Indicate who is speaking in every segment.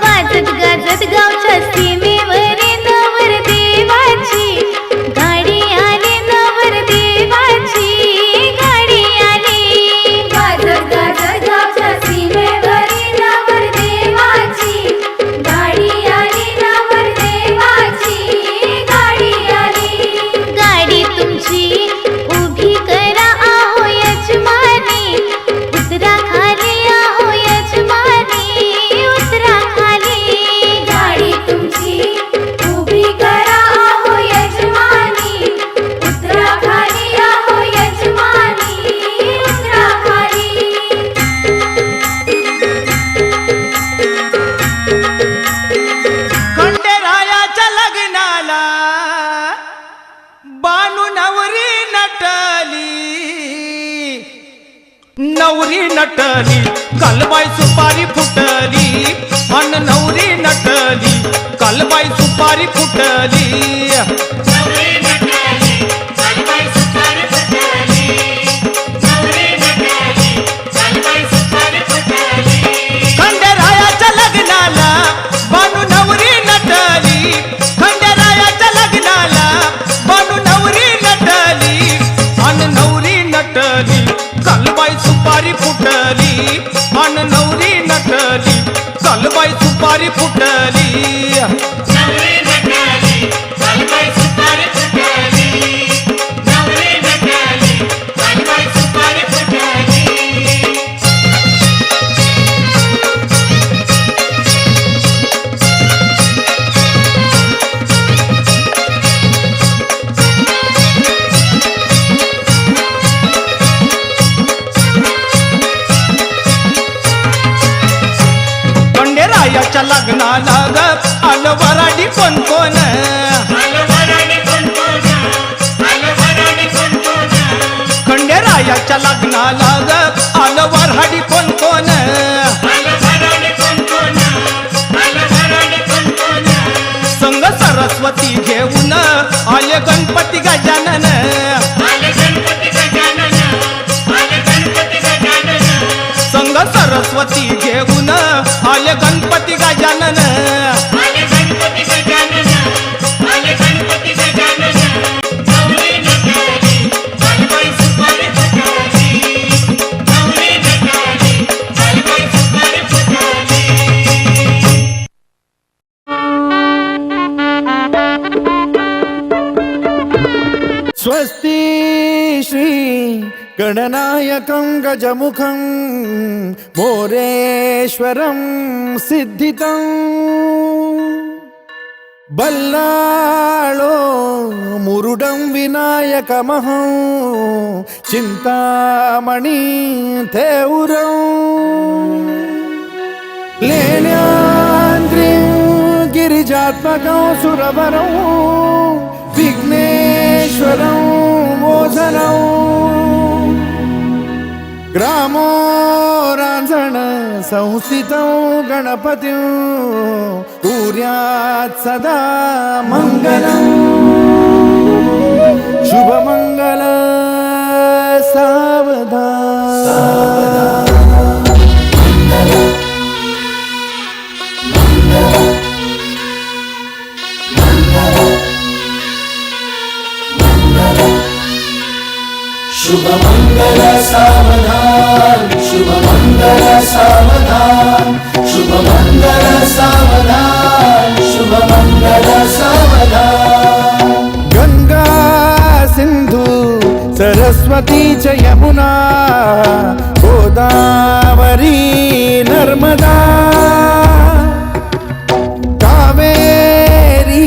Speaker 1: वाजत गाजत गावच्या सीमेवरी नवरदेवाची गाडी आली, नवरदेवाची गाडी आली. वाजत गाजत गावच्या सीमेवरी नवरदेवाची गाडी आली, नवरदेवाची गाडी आली. गाडी तुमची उभी करा आहो यजमानी, उतरा खाली आहो यजमानी, उतरा खाली. गाडी तुमची उभी करा आहो यजमानी, उतरा खाली आहो यजमानी, उतरा खाली.
Speaker 2: खंडेरायाच्या लग्नाला बानू नवरी नटली, नवरी नटली कालबाई सुपारी फुटली, अन नवरी नटली कालबाई सुपारी फुटली. खंडेरायाच्या लग्नाला बानू नवरी नटली, खंडेरायाच्या लग्नाला बानू नवरी नटली, अन नवरी नटली कालबाई सुपारी फुटली, अन नवरी नटली कालबाई सुपारी फुटली. खंडेरायाच्या लग्नाला ग आलं वराडी कोण कोण, खंडेरायाच्या लग्नाला ग आलं वराडी कोण कोण. संग सरस्वती घेऊन आले गणपती गजानन, संग सरस्वती घेऊन आले गणपती गजानन.
Speaker 3: स्वस्ति श्री गणनायकं गजमुखं मोरेश्वरं सिद्धितं बल्लाळो मुरुडं विनायकमहं चिंतामणि थेउरं लेण्याद्रिं गिरिजात्मकं सुरवरं विघ्नेश्वरं मोचनं ग्रामो रांझण संस्थितं गणपतिं कुर्यात् सदा मंगलं. शुभमंगल सावधान.
Speaker 4: शुभमंगल सावधान, शुभमंगल सावधान, शुभमंगल सावधान, शुभमंगल सावधान.
Speaker 3: गंगा सिंधु सरस्वती च यमुना गोदावरी नर्मदा कावेरी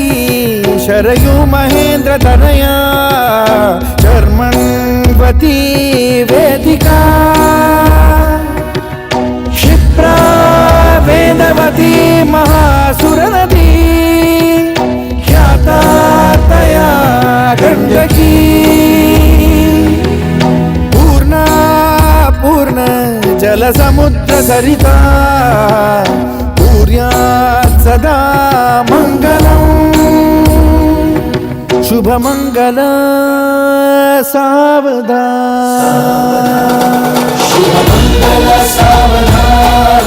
Speaker 3: शरयू महेंद्र तनया चर्मण्वती वेदिका क्षिप्रा वेदवती महासुरनदी ख्याता तया गंडकी पूर्णा पूर्ण जलसमुद्र सरिता कुर्यात् सदा मंगलम्. शुभमंगल सावधान.
Speaker 4: शुभमंगल सावधान,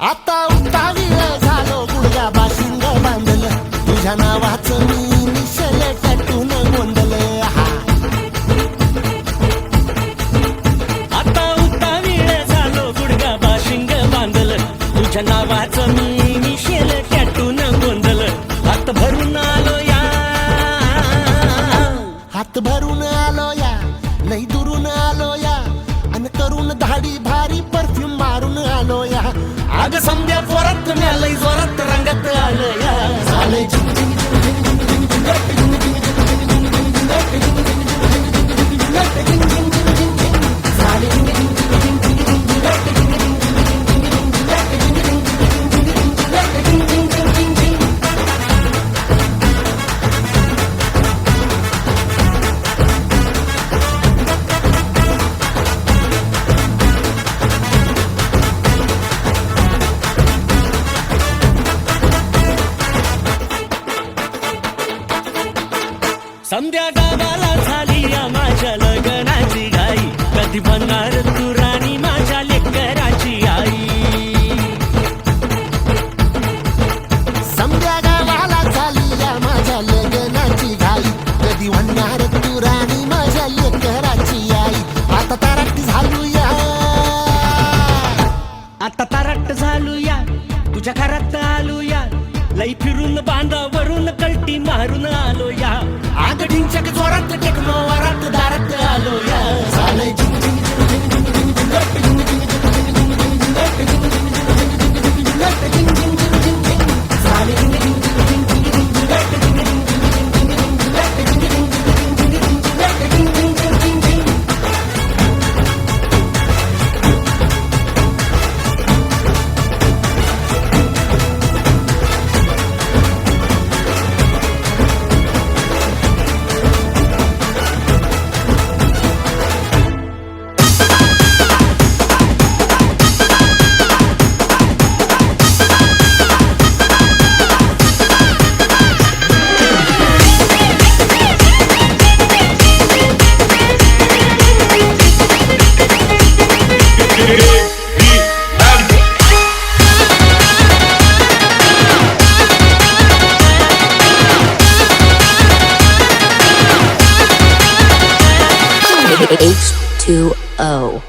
Speaker 5: आता उठावी झालो गुडघा बाशिंग बांधलं तुझ्या नावाचं मी निशल टॅटून गोंधलं
Speaker 6: आता उतावीळ झालो गुडगा बाशिंग बांधलं तुझ्या नावाचं मी मिशेल टॅटून गोंधलं हात भरून आलो या
Speaker 5: हात भरून आलो या लई दुरून आलो या अन करून धाडी भारी परफ्यूम मारून आलो या
Speaker 6: अग समद्या जोरात लय जोरात रंगात आलं या
Speaker 5: झाले
Speaker 6: समद्या गावाला झाली या माझ्या लग्नाची घाई कधी बनणार तू राणी माझ्या लेकराची आई
Speaker 5: समद्या गावाला झाली या माझ्या लग्नाची घाई कधी म्हणणार तू राणी माझ्या लेकराची आई आता ताराटी झालो या
Speaker 6: आता तारट झालो या तुझ्या घरात आलो या लई फिरून बांधावरून कलटी मारून आलो या
Speaker 5: आग ढिंचक जोरात टेकलो वरात दारात आलो या झाले
Speaker 7: H2O.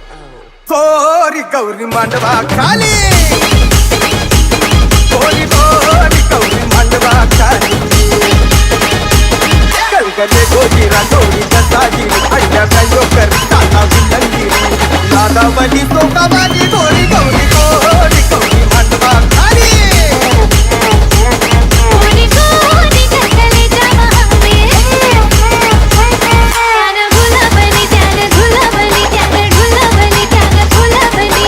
Speaker 2: गोरी गौरी मांडवा खाली गोरी गोरी गौरी मांडवा खाली कलगले गोरी राजोरी दसाजी अड्या गायो कर ताना विलंगी लादावली सोकावाली गोरी गौरी गोरी गौरी मांडवा खाली
Speaker 1: कोणी कोणी घातले जमावे त्यानं गुलाबली त्यानं गुलाबली त्यानं गुलाबली त्यानं गुलाबली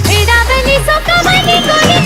Speaker 1: विडाबली सोकाबली कोणी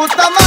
Speaker 2: तूच